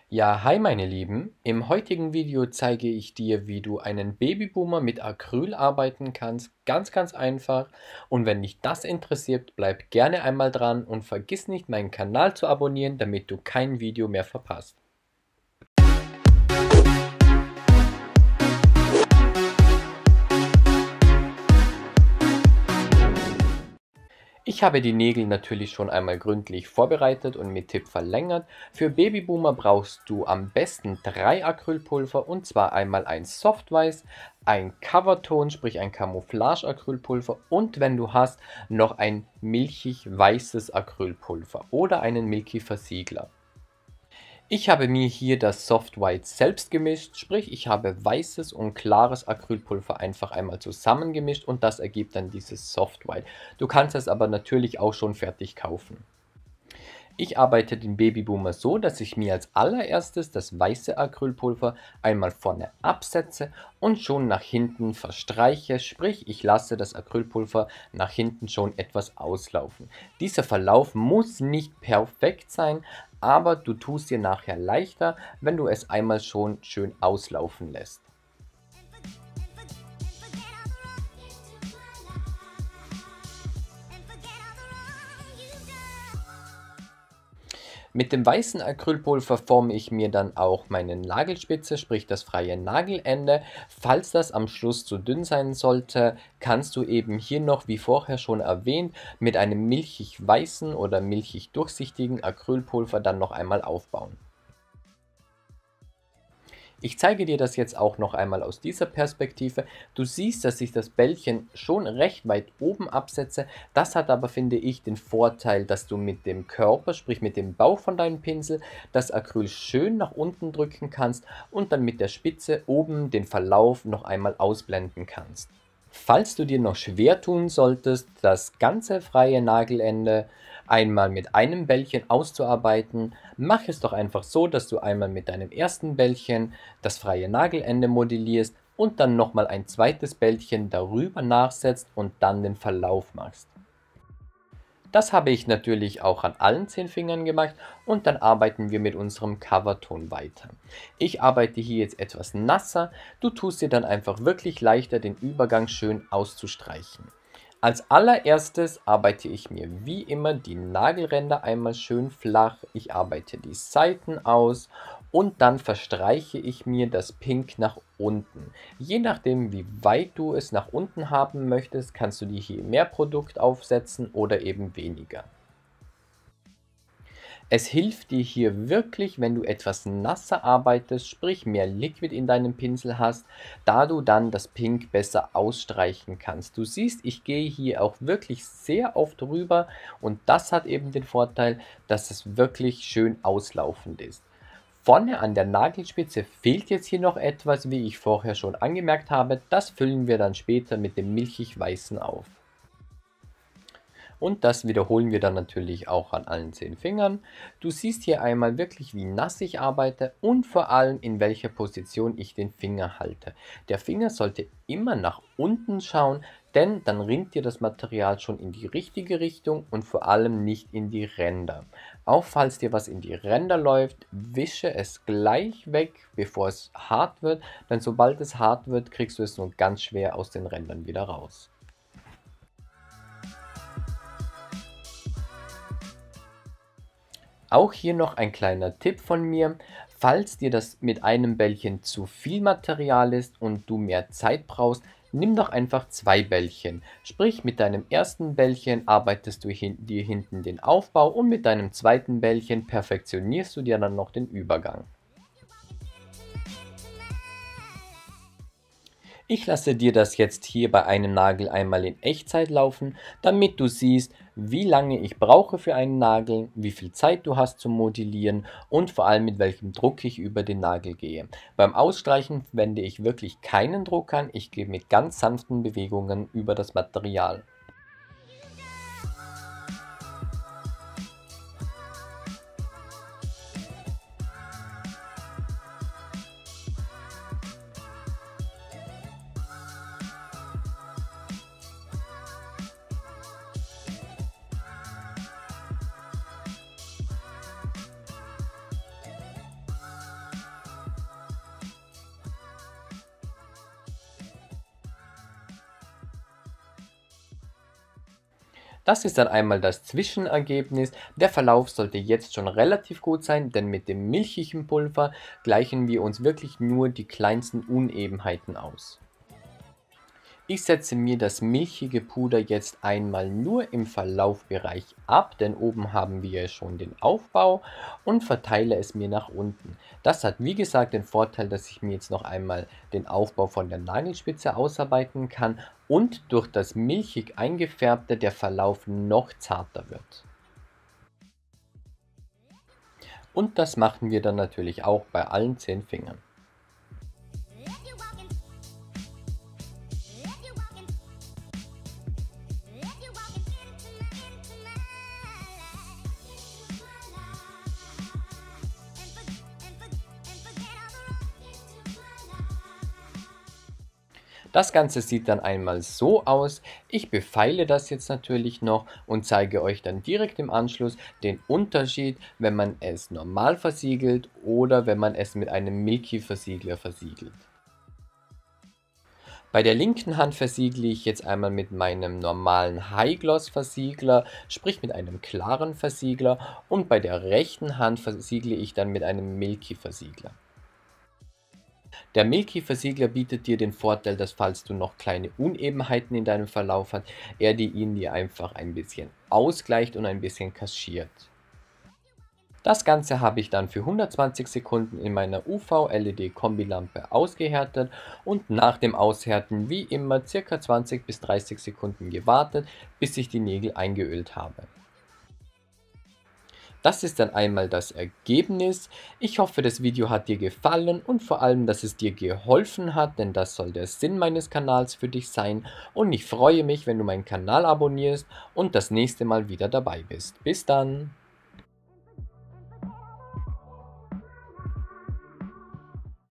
Ja, hi meine Lieben. Im heutigen Video zeige ich dir, wie du einen Babyboomer mit Acryl arbeiten kannst. Ganz einfach. Und wenn dich das interessiert, bleib gerne einmal dran und vergiss nicht, meinen Kanal zu abonnieren, damit du kein Video mehr verpasst. Ich habe die Nägel natürlich schon einmal gründlich vorbereitet und mit Tipp verlängert. Für Babyboomer brauchst du am besten 3 Acrylpulver, und zwar einmal ein Softweiß, ein Coverton, sprich ein Camouflage-Acrylpulver, und wenn du hast, noch ein milchig weißes Acrylpulver oder einen Milky Versiegler. Ich habe mir hier das Soft White selbst gemischt, sprich ich habe weißes und klares Acrylpulver einfach einmal zusammengemischt und das ergibt dann dieses Soft White. Du kannst es aber natürlich auch schon fertig kaufen. Ich arbeite den Babyboomer so, dass ich mir als allererstes das weiße Acrylpulver einmal vorne absetze und schon nach hinten verstreiche, sprich ich lasse das Acrylpulver nach hinten schon etwas auslaufen. Dieser Verlauf muss nicht perfekt sein, aber du tust dir nachher leichter, wenn du es einmal schon schön auslaufen lässt. Mit dem weißen Acrylpulver forme ich mir dann auch meine Nagelspitze, sprich das freie Nagelende. Falls das am Schluss zu dünn sein sollte, kannst du eben hier noch, wie vorher schon erwähnt, mit einem milchig weißen oder milchig durchsichtigen Acrylpulver dann noch einmal aufbauen. Ich zeige dir das jetzt auch noch einmal aus dieser Perspektive. Du siehst, dass ich das Bällchen schon recht weit oben absetze. Das hat aber, finde ich, den Vorteil, dass du mit dem Körper, sprich mit dem Bauch von deinem Pinsel, das Acryl schön nach unten drücken kannst und dann mit der Spitze oben den Verlauf noch einmal ausblenden kannst. Falls du dir noch schwer tun solltest, das ganze freie Nagelende einmal mit einem Bällchen auszuarbeiten, mach es doch einfach so, dass du einmal mit deinem ersten Bällchen das freie Nagelende modellierst und dann nochmal ein zweites Bällchen darüber nachsetzt und dann den Verlauf machst. Das habe ich natürlich auch an allen 10 Fingern gemacht und dann arbeiten wir mit unserem Coverton weiter. Ich arbeite hier jetzt etwas nasser, du tust dir dann einfach wirklich leichter, den Übergang schön auszustreichen. Als allererstes arbeite ich mir wie immer die Nagelränder einmal schön flach, ich arbeite die Seiten aus und dann verstreiche ich mir das Pink nach unten. Je nachdem, wie weit du es nach unten haben möchtest, kannst du dir hier mehr Produkt aufsetzen oder eben weniger. Es hilft dir hier wirklich, wenn du etwas nasser arbeitest, sprich mehr Liquid in deinem Pinsel hast, da du dann das Pink besser ausstreichen kannst. Du siehst, ich gehe hier auch wirklich sehr oft rüber und das hat eben den Vorteil, dass es wirklich schön auslaufend ist. Vorne an der Nagelspitze fehlt jetzt hier noch etwas, wie ich vorher schon angemerkt habe. Das füllen wir dann später mit dem milchig weißen auf. Und das wiederholen wir dann natürlich auch an allen 10 Fingern. Du siehst hier einmal wirklich, wie nass ich arbeite und vor allem in welcher Position ich den Finger halte. Der Finger sollte immer nach unten schauen, denn dann rinnt dir das Material schon in die richtige Richtung und vor allem nicht in die Ränder. Auch falls dir was in die Ränder läuft, wische es gleich weg, bevor es hart wird, denn sobald es hart wird, kriegst du es nur ganz schwer aus den Rändern wieder raus. Auch hier noch ein kleiner Tipp von mir. Falls dir das mit einem Bällchen zu viel Material ist und du mehr Zeit brauchst, nimm doch einfach 2 Bällchen. Sprich, mit deinem ersten Bällchen arbeitest du dir hinten den Aufbau und mit deinem zweiten Bällchen perfektionierst du dir dann noch den Übergang. Ich lasse dir das jetzt hier bei einem Nagel einmal in Echtzeit laufen, damit du siehst, wie lange ich brauche für einen Nagel, wie viel Zeit du hast zum Modellieren und vor allem mit welchem Druck ich über den Nagel gehe. Beim Ausstreichen wende ich wirklich keinen Druck an, ich gehe mit ganz sanften Bewegungen über das Material. Das ist dann einmal das Zwischenergebnis. Der Verlauf sollte jetzt schon relativ gut sein, denn mit dem milchigen Pulver gleichen wir uns wirklich nur die kleinsten Unebenheiten aus. Ich setze mir das milchige Puder jetzt einmal nur im Verlaufbereich ab, denn oben haben wir ja schon den Aufbau, und verteile es mir nach unten. Das hat wie gesagt den Vorteil, dass ich mir jetzt noch einmal den Aufbau von der Nagelspitze ausarbeiten kann und durch das milchig eingefärbte der Verlauf noch zarter wird. Und das machen wir dann natürlich auch bei allen 10 Fingern. Das Ganze sieht dann einmal so aus. Ich befeile das jetzt natürlich noch und zeige euch dann direkt im Anschluss den Unterschied, wenn man es normal versiegelt oder wenn man es mit einem Milky-Versiegler versiegelt. Bei der linken Hand versiegle ich jetzt einmal mit meinem normalen High-Gloss-Versiegler, sprich mit einem klaren Versiegler, und bei der rechten Hand versiegle ich dann mit einem Milky-Versiegler. Der Milky-Versiegler bietet dir den Vorteil, dass falls du noch kleine Unebenheiten in deinem Verlauf hast, er ihn dir einfach ein bisschen ausgleicht und ein bisschen kaschiert. Das Ganze habe ich dann für 120 Sekunden in meiner UV-LED-Kombilampe ausgehärtet und nach dem Aushärten wie immer ca. 20 bis 30 Sekunden gewartet, bis ich die Nägel eingeölt habe. Das ist dann einmal das Ergebnis. Ich hoffe, das Video hat dir gefallen und vor allem, dass es dir geholfen hat, denn das soll der Sinn meines Kanals für dich sein. Und ich freue mich, wenn du meinen Kanal abonnierst und das nächste Mal wieder dabei bist. Bis dann!